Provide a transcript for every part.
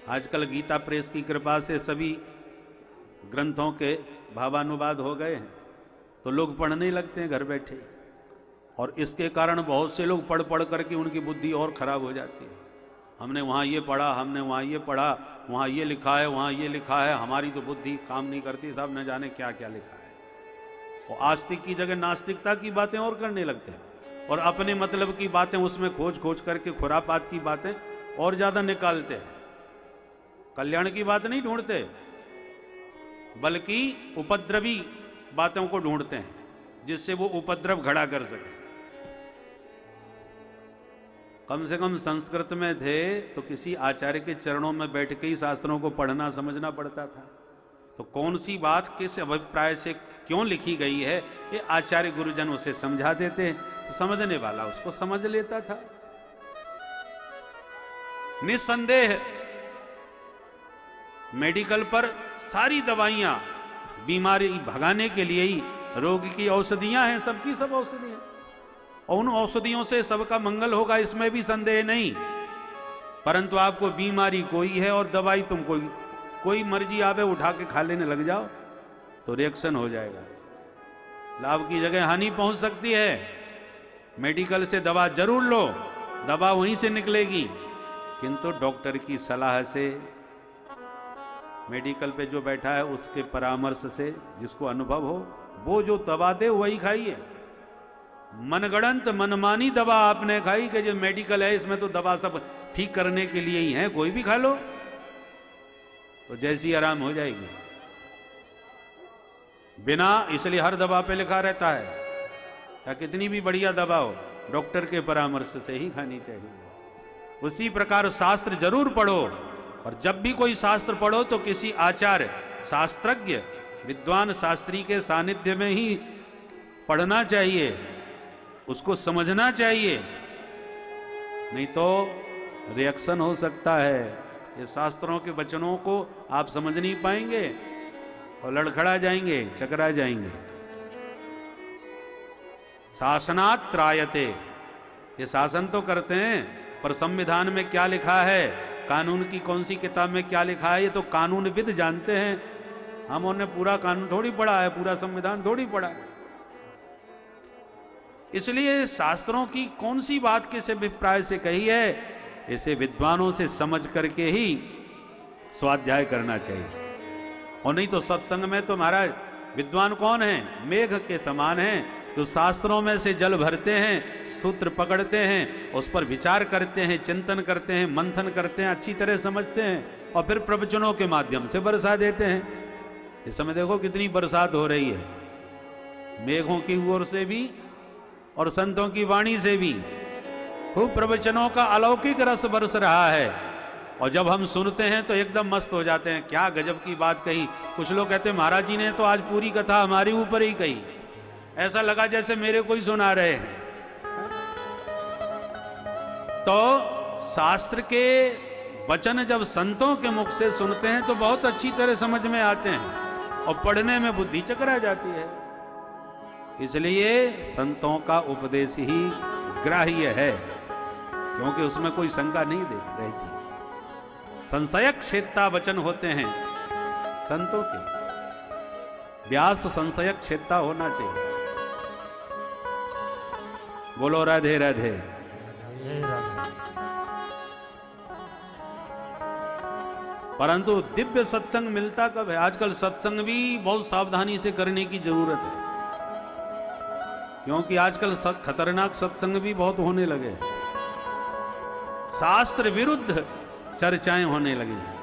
आजकल गीता प्रेस की कृपा से सभी ग्रंथों के भावानुवाद हो गए हैं, तो लोग पढ़ने लगते हैं घर बैठे, और इसके कारण बहुत से लोग पढ़ पढ़ करके उनकी बुद्धि और खराब हो जाती है। हमने वहाँ ये पढ़ा, हमने वहाँ ये पढ़ा, वहाँ ये लिखा है, वहाँ ये लिखा है, हमारी तो बुद्धि काम नहीं करती, सब न जाने क्या क्या लिखा है। और आस्तिक की जगह नास्तिकता की बातें और करने लगते हैं, और अपने मतलब की बातें उसमें खोज खोज करके खुरापात की बातें और ज़्यादा निकालते हैं। कल्याण की बात नहीं ढूंढते, बल्कि उपद्रवी बातों को ढूंढते हैं, जिससे वो उपद्रव खड़ा कर सके। कम से कम संस्कृत में थे तो किसी आचार्य के चरणों में बैठ के ही शास्त्रों को पढ़ना समझना पड़ता था। तो कौन सी बात किस अभिप्राय से क्यों लिखी गई है, ये आचार्य गुरुजन उसे समझा देते, तो समझने वाला उसको समझ लेता था। निस्संदेह मेडिकल पर सारी दवाइयां बीमारी भगाने के लिए ही, रोग की औषधियां हैं, सबकी सब औषधियां, और उन औषधियों से सबका मंगल होगा, इसमें भी संदेह नहीं। परंतु आपको बीमारी कोई है और दवाई तुम कोई मर्जी आवे उठा के खा लेने लग जाओ तो रिएक्शन हो जाएगा, लाभ की जगह हानि पहुंच सकती है। मेडिकल से दवा जरूर लो, दवा वहीं से निकलेगी, किंतु डॉक्टर की सलाह से, मेडिकल पे जो बैठा है उसके परामर्श से, जिसको अनुभव हो, वो जो दवा दे वही खाइए। मनगढ़ंत मनमानी दवा आपने खाई कि जो मेडिकल है इसमें तो दवा सब ठीक करने के लिए ही है, कोई भी खा लो तो जैसी आराम हो जाएगी। बिना, इसलिए हर दवा पे लिखा रहता है, क्या कितनी भी बढ़िया दवा हो डॉक्टर के परामर्श से ही खानी चाहिए। उसी प्रकार शास्त्र जरूर पढ़ो, और जब भी कोई शास्त्र पढ़ो तो किसी आचार्य, शास्त्रज्ञ, विद्वान शास्त्री के सानिध्य में ही पढ़ना चाहिए, उसको समझना चाहिए, नहीं तो रिएक्शन हो सकता है। ये शास्त्रों के वचनों को आप समझ नहीं पाएंगे और लड़खड़ा जाएंगे, चकरा जाएंगे। शासनात् त्रायते, ये शासन तो करते हैं, पर संविधान में क्या लिखा है, कानून की कौन सी किताब में क्या लिखा है, ये तो कानूनविद जानते हैं। हमने पूरा कानून थोड़ी पढ़ा है, पूरा संविधान थोड़ी पढ़ा है। इसलिए शास्त्रों की कौन सी बात किस अभिप्राय से कही है, इसे विद्वानों से समझ करके ही स्वाध्याय करना चाहिए। और नहीं तो सत्संग में तो महाराज विद्वान कौन है, मेघ के समान हैं, जो शास्त्रों में से जल भरते हैं, सूत्र पकड़ते हैं, उस पर विचार करते हैं, चिंतन करते हैं, मंथन करते हैं, अच्छी तरह समझते हैं, और फिर प्रवचनों के माध्यम से बरसा देते हैं। इस समय देखो कितनी बरसात हो रही है, मेघों की ओर से भी और संतों की वाणी से भी खूब प्रवचनों का अलौकिक रस बरस रहा है। और जब हम सुनते हैं तो एकदम मस्त हो जाते हैं, क्या गजब की बात कही। कुछ लोग कहते हैं महाराज जी ने तो आज पूरी कथा हमारे ऊपर ही कही, ऐसा लगा जैसे मेरे को ही सुना रहे हैं। तो शास्त्र के वचन जब संतों के मुख से सुनते हैं तो बहुत अच्छी तरह समझ में आते हैं, और पढ़ने में बुद्धि चकरा जाती है। इसलिए संतों का उपदेश ही ग्राह्य है, क्योंकि उसमें कोई शंका नहीं रहती। संशय क्षेत्ता वचन होते हैं संतों के, व्यास संशय क्षेत्ता होना चाहिए। बोलो राधे राधे। परंतु दिव्य सत्संग मिलता कब है? आजकल सत्संग भी बहुत सावधानी से करने की जरूरत है, क्योंकि आजकल खतरनाक सत्संग भी बहुत होने लगे हैं, शास्त्र विरुद्ध चर्चाएं होने लगी हैं,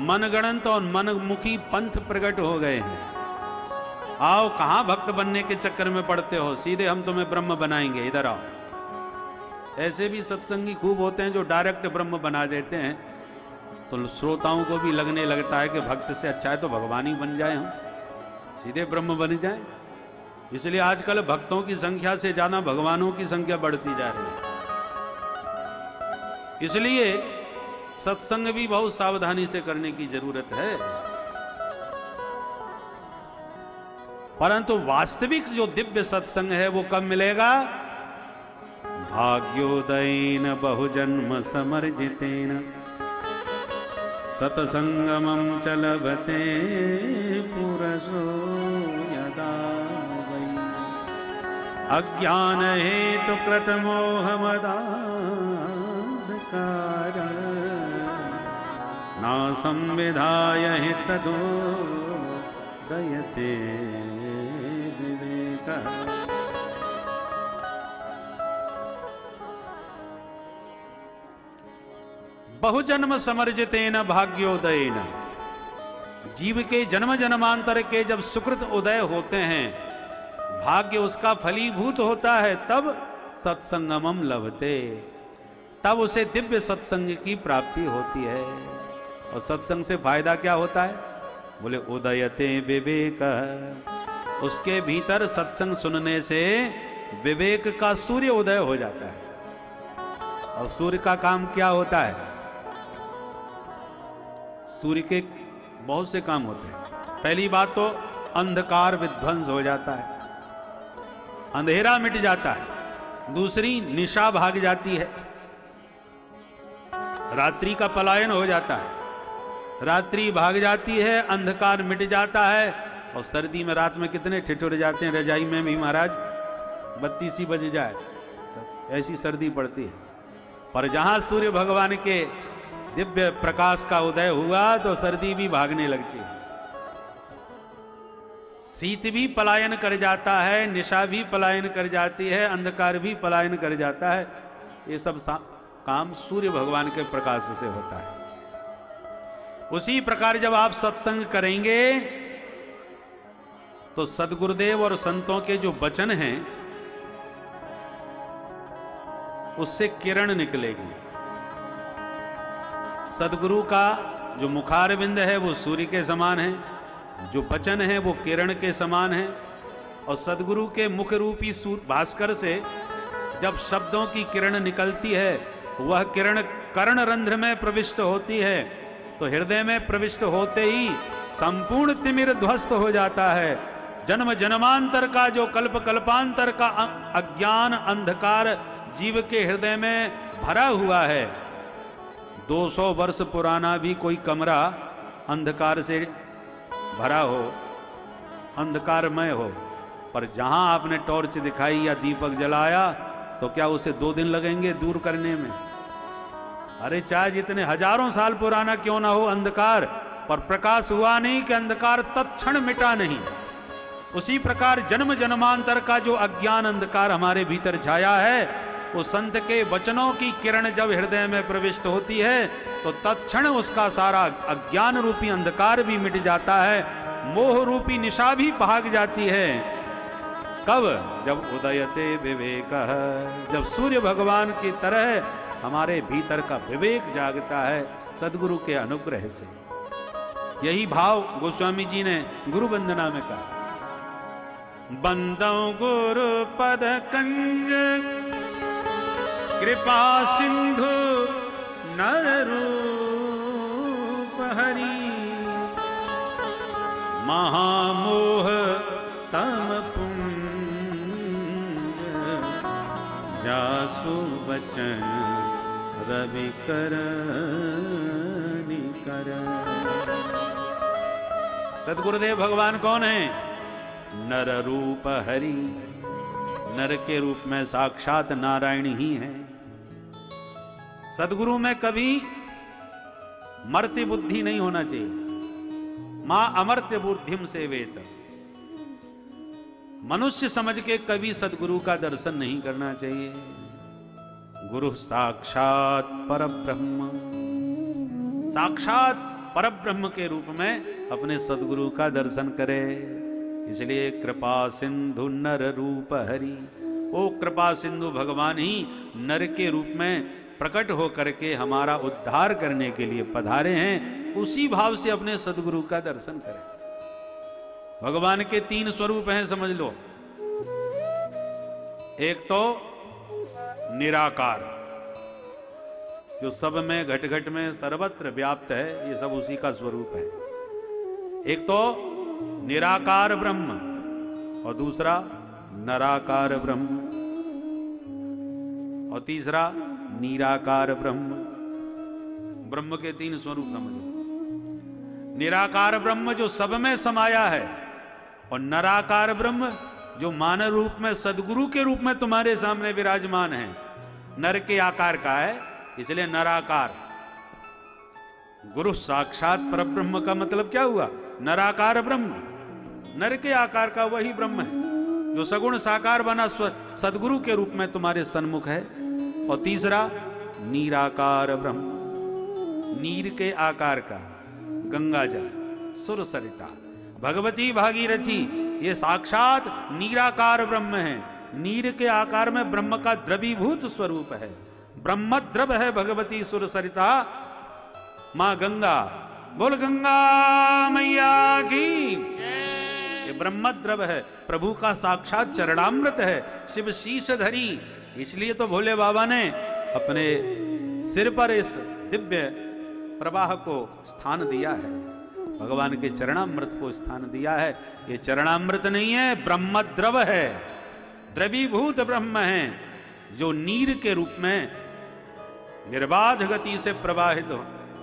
मनगणंत और मनमुखी पंथ प्रकट हो गए हैं। आओ, कहां भक्त बनने के चक्कर में पड़ते हो, सीधे हम तुम्हें ब्रह्म बनाएंगे, इधर आओ। ऐसे भी सत्संगी खूब होते हैं जो डायरेक्ट ब्रह्म बना देते हैं, तो श्रोताओं को भी लगने लगता है कि भक्त से अच्छा है तो भगवान ही बन जाए, हम सीधे ब्रह्म बन जाए। इसलिए आजकल भक्तों की संख्या से ज्यादा भगवानों की संख्या बढ़ती जा रही है। इसलिए सत्संग भी बहुत सावधानी से करने की जरूरत है। परंतु वास्तविक जो दिव्य सत्संग है वो कब मिलेगा? भाग्योदयेन बहुजन्म समर्जितेन सतसंगमं च लभते पुरसो यदा वै अज्ञान हेतु कृतमोहमदान्धकार न संविधाय हितदोदयते विवेकः। बहुजन्म समर्जितेन भाग्योदयेन, जीव के जन्म जन्मांतर के जब सुकृत उदय होते हैं, भाग्य उसका फलीभूत होता है, तब सत्संगमम लभते, तब उसे दिव्य सत्संग की प्राप्ति होती है। और सत्संग से फायदा क्या होता है? बोले उदयते विवेक, उसके भीतर सत्संग सुनने से विवेक का सूर्य उदय हो जाता है। और सूर्य का काम क्या होता है? सूर्य के बहुत से काम होते हैं। पहली बात तो अंधकार विध्वंस हो जाता है, अंधेरा मिट जाता है। दूसरी, निशा भाग जाती है, रात्रि का पलायन हो जाता है, रात्रि भाग जाती है, अंधकार मिट जाता है। और सर्दी में रात में कितने ठिठुर जाते हैं रजाई में भी, महाराज 32 ही बज जाए ऐसी सर्दी पड़ती है। पर जहां सूर्य भगवान के दिव्य प्रकाश का उदय हुआ तो सर्दी भी भागने लगती है, शीत भी पलायन कर जाता है, निशा भी पलायन कर जाती है, अंधकार भी पलायन कर जाता है। ये सब काम सूर्य भगवान के प्रकाश से होता है। उसी प्रकार जब आप सत्संग करेंगे तो सद्गुरुदेव और संतों के जो वचन हैं उससे किरण निकलेगी। सदगुरु का जो मुखारविंद है वो सूर्य के समान है, जो वचन है वो किरण के समान है। और सदगुरु के मुख रूपी भास्कर से जब शब्दों की किरण निकलती है, वह किरण कर्ण रंध्र में प्रविष्ट होती है तो हृदय में प्रविष्ट होते ही संपूर्ण तिमिर ध्वस्त हो जाता है। जन्म जन्मांतर का जो कल्प कल्पांतर का अज्ञान अंधकार जीव के हृदय में भरा हुआ है, 200 वर्ष पुराना भी कोई कमरा अंधकार से भरा हो, अंधकारमय हो, पर जहां आपने टॉर्च दिखाई या दीपक जलाया तो क्या उसे 2 दिन लगेंगे दूर करने में? अरे चाहे जितने हजारों साल पुराना क्यों ना हो अंधकार, पर प्रकाश हुआ नहीं कि अंधकार तत्क्षण मिटा नहीं। उसी प्रकार जन्म जन्मांतर का जो अज्ञान अंधकार हमारे भीतर छाया है, वो संत के वचनों की किरण जब हृदय में प्रविष्ट होती है तो तत्क्षण उसका सारा अज्ञान रूपी अंधकार भी मिट जाता है, मोह रूपी निशा भी भाग जाती है। कब? जब उदयते विवेक, जब सूर्य भगवान की तरह हमारे भीतर का विवेक जागता है सदगुरु के अनुग्रह से। यही भाव गोस्वामी जी ने गुरु वंदना में कहा, बंदो गुरु पद कंज कृपा सिंधु नर रूप हरि, महामोह तम पुंज जासु बचन रवि करनि कर। सदगुरुदेव भगवान कौन है? नर रूप हरि, नर के रूप में साक्षात नारायण ही है। सदगुरु में कभी मर्त्य बुद्धि नहीं होना चाहिए। मां अमर्त्य बुद्धिम सेवेत, मनुष्य समझ के कभी सदगुरु का दर्शन नहीं करना चाहिए। गुरु साक्षात परब्रह्म, साक्षात परब्रह्म के रूप में अपने सदगुरु का दर्शन करे। इसलिए कृपा सिंधु नर रूप हरि, ओ कृपा सिंधु भगवान ही नर के रूप में प्रकट हो करके हमारा उद्धार करने के लिए पधारे हैं। उसी भाव से अपने सदगुरु का दर्शन करें। भगवान के 3 स्वरूप हैं, समझ लो। एक तो निराकार, जो सब में घट घट में सर्वत्र व्याप्त है, ये सब उसी का स्वरूप है। एक तो निराकार ब्रह्म और दूसरा नराकार ब्रह्म और तीसरा निराकार ब्रह्म। ब्रह्म के 3 स्वरूप समझो। निराकार ब्रह्म जो सब में समाया है, और नराकार ब्रह्म जो मानव रूप में सदगुरु के रूप में तुम्हारे सामने विराजमान है। नर के आकार का है, इसलिए नराकार। गुरु साक्षात परब्रह्म का मतलब क्या हुआ? नराकार ब्रह्म। नर के आकार का वही ब्रह्म है जो सगुण साकार बना सदगुरु के रूप में तुम्हारे सन्मुख है। और तीसरा नीराकार ब्रह्म, नीर के आकार का, गंगा जल, सुर सरिता, भगवती भागीरथी, ये साक्षात नीराकार ब्रह्म है। नीर के आकार में ब्रह्म का द्रवीभूत स्वरूप है। ब्रह्म द्रव है भगवती सुर सरिता मां गंगा। बोल गंगा मैया की। ये ब्रह्म द्रव है, प्रभु का साक्षात चरणामृत है, शिव शीश धरी। इसलिए तो भोले बाबा ने अपने सिर पर इस दिव्य प्रवाह को स्थान दिया है, भगवान के चरणामृत को स्थान दिया है। ये चरणामृत नहीं है, ब्रह्म द्रव है, द्रवीभूत ब्रह्म है, जो नीर के रूप में निर्बाध गति से प्रवाहित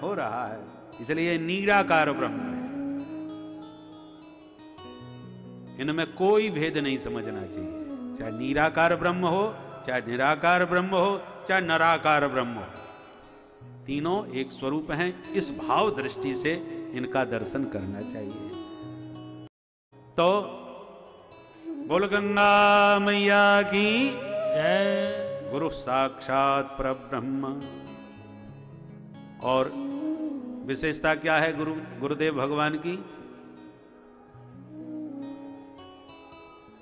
हो रहा है। इसलिए नीराकार ब्रह्म है। इनमें कोई भेद नहीं समझना चाहिए, चाहे नीराकार ब्रह्म हो, चाहे निराकार ब्रह्म हो, चाहे नराकार ब्रह्म हो, तीनों एक स्वरूप हैं। इस भाव दृष्टि से इनका दर्शन करना चाहिए। तो बोल गंगा मैया की जय। गुरु साक्षात परब्रह्म। और विशेषता क्या है गुरुदेव भगवान की?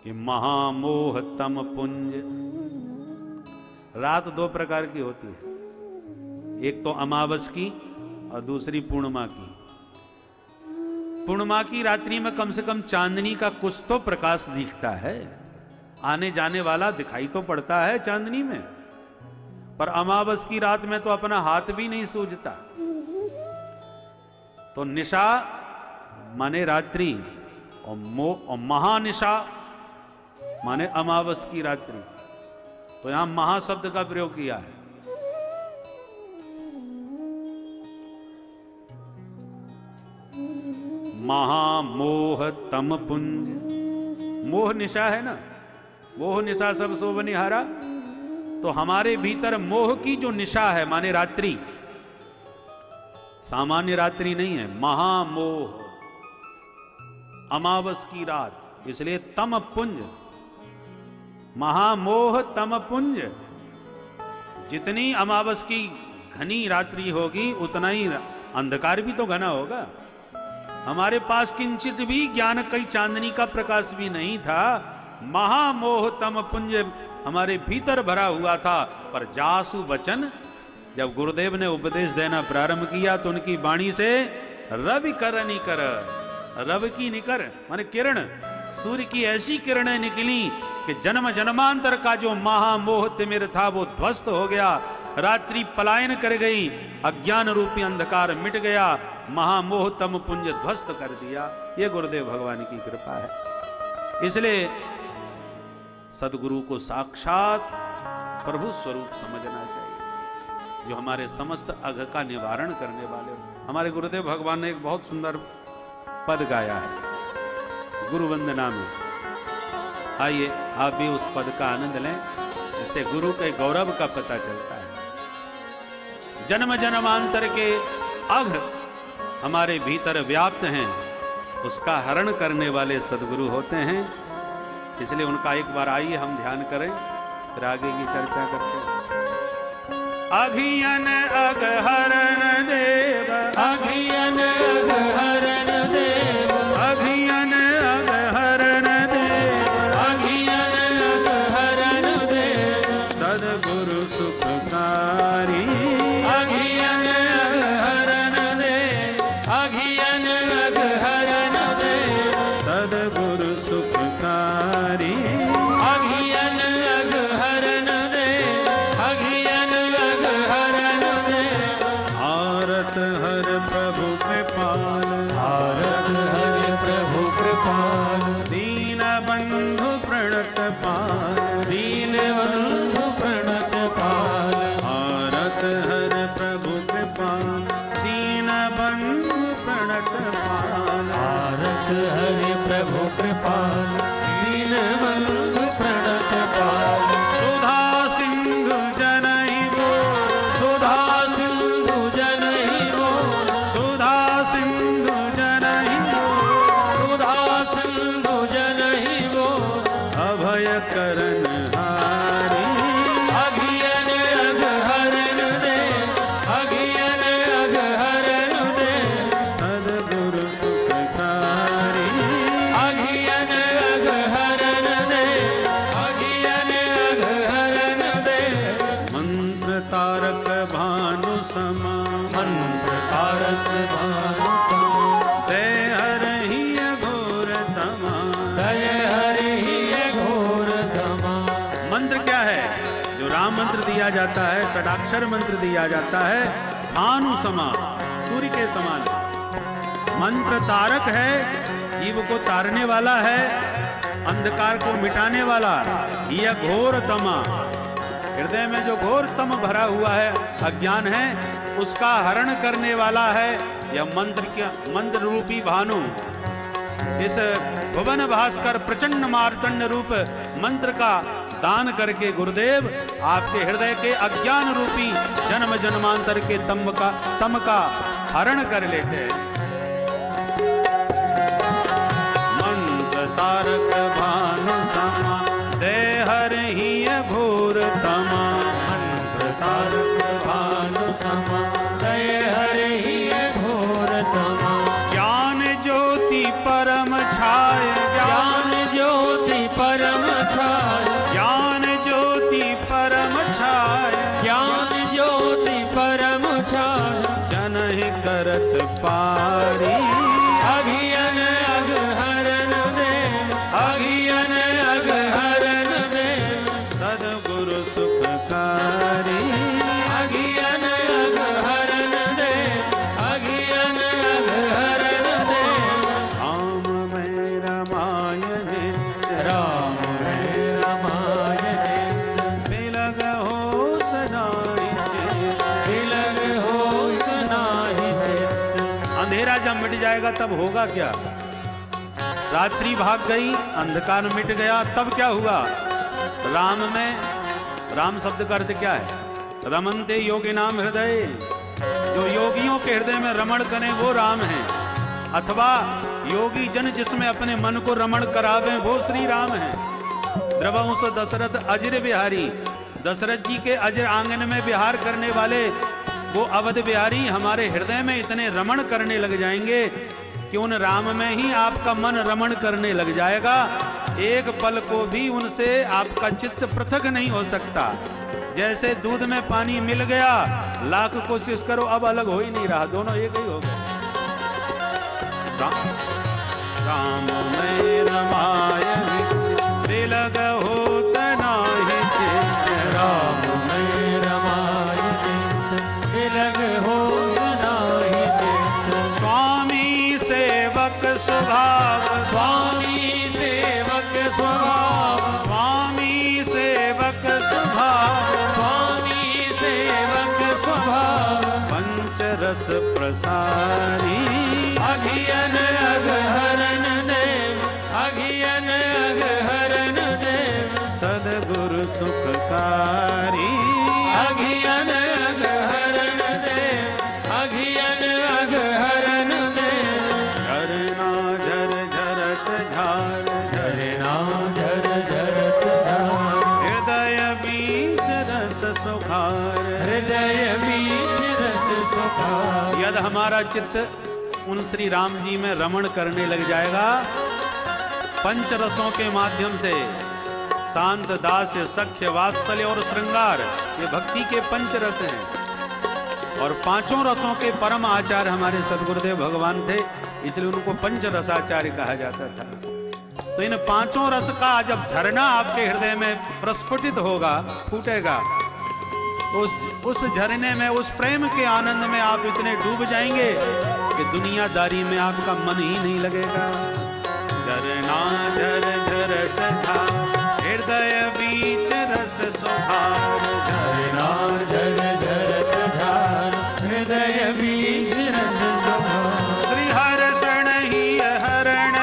कि महामोह तम पुंज। रात दो प्रकार की होती है, एक तो अमावस की और दूसरी पूर्णिमा की। पूर्णिमा की रात्रि में कम से कम चांदनी का कुछ तो प्रकाश दिखता है, आने जाने वाला दिखाई तो पड़ता है चांदनी में। पर अमावस की रात में तो अपना हाथ भी नहीं सूझता। तो निशा माने रात्रि, और महानिशा माने अमावस की रात्रि। तो यहां महाशब्द का प्रयोग किया है। महामोह तम पुंज। मोह निशा है ना, मोह निशा सब सो बनिहारा। तो हमारे भीतर मोह की जो निशा है माने रात्रि, सामान्य रात्रि नहीं है, महामोह, अमावस की रात, इसलिए तम पुंज, महामोह तम पुंज। जितनी अमावस की घनी रात्रि होगी उतना ही अंधकार भी तो घना होगा। हमारे पास किंचित भी ज्ञान कई चांदनी का प्रकाश भी नहीं था। महामोह तम पुंज हमारे भीतर भरा हुआ था। पर जासु वचन, जब गुरुदेव ने उपदेश देना प्रारंभ किया तो उनकी वाणी से रवि कर निकर, रव की निकर माने किरण, सूर्य की ऐसी किरणें निकली कि जन्म जन्मांतर का जो महामोह तिमिर था वो ध्वस्त हो गया। रात्रि पलायन कर गई, अज्ञान रूपी अंधकार मिट गया, महामोह तम पुंज ध्वस्त कर दिया। ये गुरुदेव भगवान की कृपा है। इसलिए सदगुरु को साक्षात प्रभु स्वरूप समझना चाहिए, जो हमारे समस्त अघ का निवारण करने वाले। हमारे गुरुदेव भगवान ने एक बहुत सुंदर पद गाया है गुरु वंदना में। आइए आप भी उस पद का आनंद लें, जिससे गुरु के गौरव का पता चलता है। जन्म जन्मांतर के अघ हमारे भीतर व्याप्त हैं, उसका हरण करने वाले सदगुरु होते हैं। इसलिए उनका एक बार आइए हम ध्यान करें, फिर आगे की चर्चा करते हैं। अघियन अघ हरण देव, अघियन अघ हरण देव, अघियन अघ हरण देव, अघियन अघ हरण देव, सदगुरु सुखकारी। अघियन अघ हरण देव, अघियन अघ हरण देव, सदगुरु सुखकारी। अघियन अघ हरण देव, अघियन अघ हरण देव, आरत हर प्रभु कृपाल, भारत हरि प्रभु कृपाल, दीन बंधु प्रणत पाल, दीन बंधु प्रणत पाल, आरत हर प्रभु कृपाल, दीन बंधु प्रणत पाल। भरत हरि प्रभु कृपाल दीन बंधु प्रणत पाल सुधा सिंधु जनहि बोल सुधा सिंधु जनहि बोल सुधा सिंधु जनहि बोल सुधा सिंधु जनहि बोल अभय करन हारी अघियन अघ हरन दे अघियन अघ हरन दे सद्गुरु सुखकारी अघियन अघ हरन दे अघियन अघ हरन दे मंत्र तारक भानु समा मंत्र तारक भानु समा दय हरहि घोर तमा। दय हरि घोर तमा। मंत्र क्या है? जो राम मंत्र दिया जाता है, षडाक्षर मंत्र दिया जाता है, भानु समा, सूर्य के समान। मंत्र तारक है, जीव को तारने वाला है, अंधकार को मिटाने वाला। यह घोर तमा, हृदय में जो घोर तम भरा हुआ है, अज्ञान है, उसका हरण करने वाला है यह मंत्र रूपी भानु। इस भुवन भास्कर प्रचंड मार्तंड रूप मंत्र का दान करके गुरुदेव आपके हृदय के अज्ञान रूपी जन्म जन्मांतर के तम का हरण कर लेते हैं। मंत्र तारक भानु समा दे हरहि घोर तमा। मंत्र तारक भानु समा दय हरि घोर तमा। ज्ञान ज्योति परम छाय ज्ञान ज्योति परम छाय ज्ञान ज्योति परम छाय ज्ञान ज्योति परम छाय जनहि करत पारी अघियन अघ हरन दे अघियन अघ हरन दे सद्गुरु सुखकारी अघियन अघ हरन दे अघियन अघ हरन दे राम में रामायण राम में रामायण बिलग होत नाहि चेत। तिलक होत नाहि चेत। अंधेरा जब मिट जाएगा तब होगा क्या? रात्रि भाग गई, अंधकार मिट गया, तब क्या हुआ? राम में, राम शब्द का अर्थ क्या है? रमनते योगी नाम हृदय, जो योगियों के हृदय में रमण करें वो राम है। अथवा योगी जन जिसमें अपने मन को रमण करावे वो श्री राम है। द्रवंश दशरथ अजर बिहारी, दशरथ जी के अजर आंगन में विहार करने वाले वो अवध बिहारी हमारे हृदय में इतने रमण करने लग जाएंगे कि उन राम में ही आपका मन रमण करने लग जाएगा। एक पल को भी उनसे आपका चित्त पृथक नहीं हो सकता। जैसे दूध में पानी मिल गया, लाख कोशिश करो अब अलग हो ही नहीं रहा, दोनों एक ही हो गए। राम में रामायण बिलग होत नाहि चेत। राम में रामायण तिलक होत नाहि चेत। स्वामी सेवक स्वभाव स्वामी सेवक स्वभाव स्वामी सेवक स्वभाव स्वामी सेवक स्वभाव पंचरस प्रसारी अघियन अघ हरन देव अघियन अघ हरन देव सद्गुरु सुखकारी अघियन अघ हरन देव अघियन अघ हरन देव झरना झर झरत झार झरना झर झरत धार हृदय बीच रस सुखार। हृदय बीच रस सुखार। यदि हमारा चित्त उन श्री राम जी में रमण करने लग जाएगा, पंच रसों के माध्यम से शांत, दास्य, सख्य, वात्सल्य और श्रृंगार, ये भक्ति के पंच रस हैं। और पांचों रसों के परम आचार्य हमारे सदगुरुदेव भगवान थे, इसलिए उनको पंच रसाचार्य कहा जाता था। तो इन पांचों रस का जब झरना आपके हृदय में प्रस्फुटित होगा, फूटेगा, उस झरने में, उस प्रेम के आनंद में आप इतने डूब जाएंगे कि दुनियादारी में आपका मन ही नहीं लगेगा। झरना झर झरत झार हृदय बीच रस सुधार। झरना झर झरत धार हृदय बीच रस सुधार। श्री हर्षण ही हरण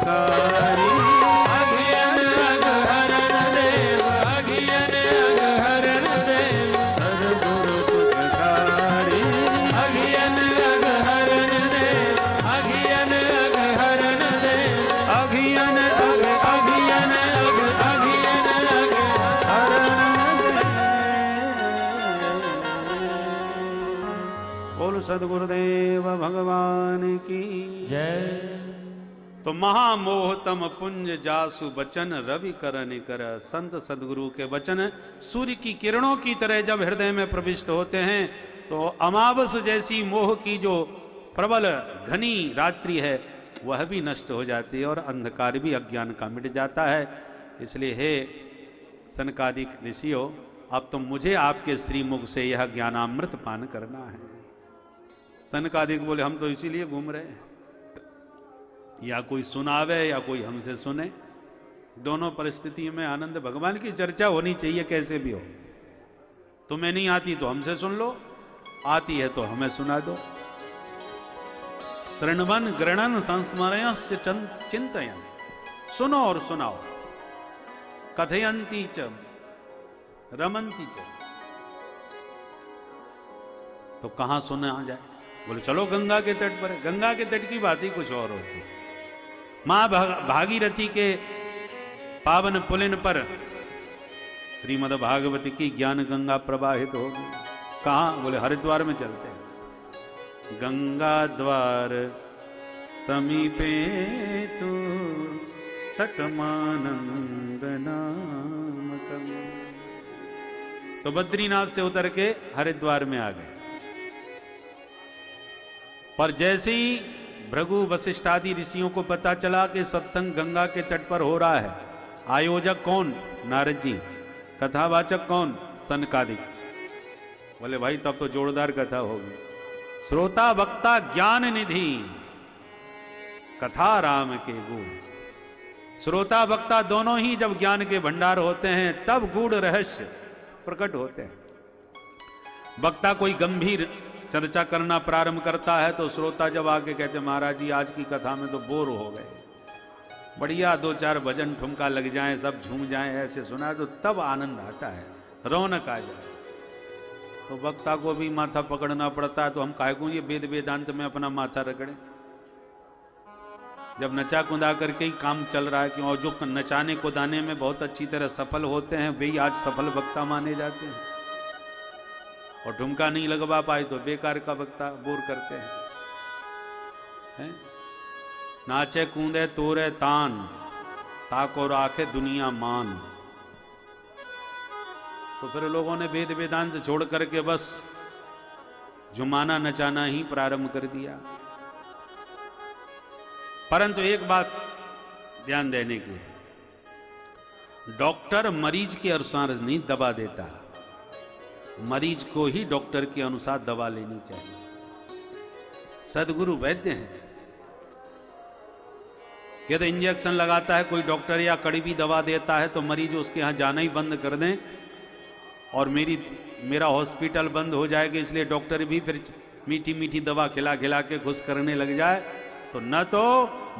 सुखकारी। अघियन अघहरण देव, अघियन अघहरण देव, सद्गुरु सुखकारी। अघियन अघहरण देव, अघियन अघहरण देव, अघियन अघियन अघियन बोल सद्गुरुदेव भगवान की जय। तो महामोहतम पुंज जासु बचन रवि करन कर। संत सदगुरु के वचन सूर्य की किरणों की तरह जब हृदय में प्रविष्ट होते हैं तो अमावस जैसी मोह की जो प्रबल घनी रात्रि है वह भी नष्ट हो जाती है और अंधकार भी अज्ञान का मिट जाता है। इसलिए हे सनकादिक ऋषियों, अब तो मुझे आपके श्रीमुख से यह ज्ञानामृत पान करना है। सनकादिक बोले हम तो इसीलिए घूम रहे हैं, या कोई सुनावे या कोई हमसे सुने। दोनों परिस्थिति में आनंद भगवान की चर्चा होनी चाहिए कैसे भी हो। तुम्हें नहीं आती तो हमसे सुन लो, आती है तो हमें सुना दो। शृण्वन गृणन संस्मरयश्च चिंतयन, सुनो और सुनाओ। कथयंती च रमंती च, तो कहां सुना जाए? बोले चलो गंगा के तट पर। गंगा के तट की बात ही कुछ और होती। मां भागीरथी के पावन पुलिन पर श्रीमद् भागवती की ज्ञान गंगा प्रवाहित होगी। कहां? बोले हरिद्वार में चलते हैं। गंगा द्वार समीपे तु तटमानंद नामकम। तो बद्रीनाथ से उतर के हरिद्वार में आ गए। पर जैसे ही भृगु वशिष्ठ आदि ऋषियों को पता चला कि सत्संग गंगा के तट पर हो रहा है, आयोजक कौन? नारद जी। कथावाचक कौन? सनकादिक। बोले भाई तब तो जोरदार कथा होगी। श्रोता वक्ता ज्ञान निधि, कथा राम के गुण। श्रोता वक्ता दोनों ही जब ज्ञान के भंडार होते हैं तब गूढ़ रहस्य प्रकट होते हैं। वक्ता कोई गंभीर चर्चा करना प्रारंभ करता है तो श्रोता जब आके कहते महाराज जी आज की कथा में तो बोर हो गए, बढ़िया दो चार भजन ठुमका लग जाए, सब झूम जाए, ऐसे सुना तो तब आनंद आता है, रौनक आ जाए। तो वक्ता को भी माथा पकड़ना पड़ता है। तो हम काहे को ये वेद वेदांत में अपना माथा रगड़े, जब नचा कुदा करके ही काम चल रहा है। क्यों? और जो नचाने कुदाने में बहुत अच्छी तरह सफल होते हैं वही आज सफल वक्ता माने जाते हैं, और ठुमका नहीं लगवा पाए तो बेकार का वक्ता बोर करते हैं। नाचे कूदे तोरे तान, ताको राखे दुनिया मान। तो फिर लोगों ने वेद वेदांत छोड़ करके बस जुमाना नचाना ही प्रारंभ कर दिया। परंतु एक बात ध्यान देने की है, डॉक्टर मरीज के अनुसार नहीं दवा देता, मरीज को ही डॉक्टर के अनुसार दवा लेनी चाहिए। सदगुरु वैद्य हैं। यदि इंजेक्शन लगाता है कोई डॉक्टर या कड़वी दवा देता है तो मरीज उसके यहां जाना ही बंद कर दें और मेरा हॉस्पिटल बंद हो जाएगा, इसलिए डॉक्टर भी फिर मीठी मीठी दवा खिला खिला के खुश करने लग जाए, तो न तो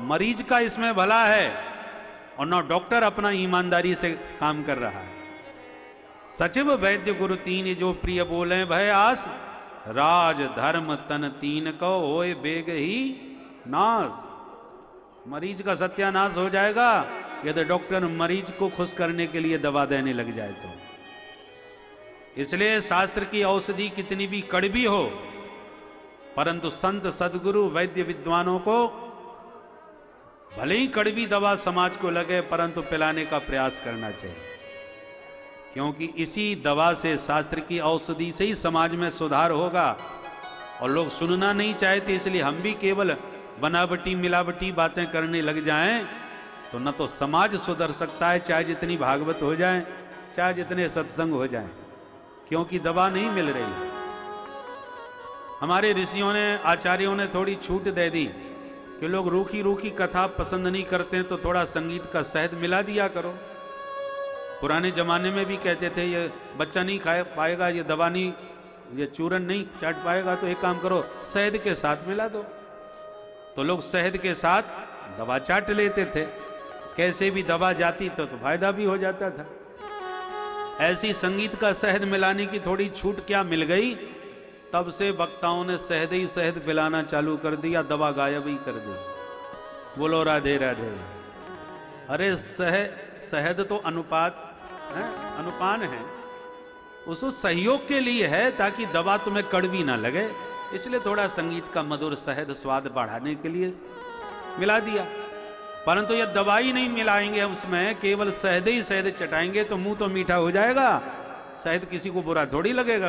मरीज का इसमें भला है और न डॉक्टर अपना ईमानदारी से काम कर रहा है। सचिव वैद्य गुरु तीन जो प्रिय बोले भय आस, राज धर्म तन तीन को होए बेग ही नाश। मरीज का सत्यानाश हो जाएगा यदि डॉक्टर मरीज को खुश करने के लिए दवा देने लग जाए तो। इसलिए शास्त्र की औषधि कितनी भी कड़वी हो, परंतु संत सदगुरु वैद्य विद्वानों को भले ही कड़वी दवा समाज को लगे परंतु पिलाने का प्रयास करना चाहिए, क्योंकि इसी दवा से, शास्त्र की औषधि से ही समाज में सुधार होगा। और लोग सुनना नहीं चाहते, इसलिए हम भी केवल बनावटी मिलावटी बातें करने लग जाएं तो न तो समाज सुधर सकता है, चाहे जितनी भागवत हो जाए, चाहे जितने सत्संग हो जाएं, क्योंकि दवा नहीं मिल रही। हमारे ऋषियों ने, आचार्यों ने थोड़ी छूट दे दी कि लोग रूखी रूखी कथा पसंद नहीं करते तो थोड़ा संगीत का शहद मिला दिया करो। पुराने जमाने में भी कहते थे ये बच्चा नहीं खा पाएगा, ये दवा नहीं, ये चूरन नहीं चाट पाएगा, तो एक काम करो शहद के साथ मिला दो। तो लोग शहद के साथ दबा चाट लेते थे, कैसे भी दबा जाती तो फायदा भी हो जाता था। ऐसी संगीत का शहद मिलाने की थोड़ी छूट क्या मिल गई, तब से वक्ताओं ने शहद ही शहद पिलाना चालू कर दिया, दवा गायब ही कर दी। बोलो राधे राधे। अरे शहद तो अनुपात है, अनुपान है, उसको सहयोग के लिए है ताकि दवा तुम्हें कड़वी ना लगे, इसलिए थोड़ा संगीत का मधुर शहद स्वाद बढ़ाने के लिए मिला दिया। परंतु यह दवाई नहीं मिलाएंगे उसमें, केवल शहद ही शहद चटाएंगे तो मुंह तो मीठा हो जाएगा, शहद किसी को बुरा थोड़ी लगेगा।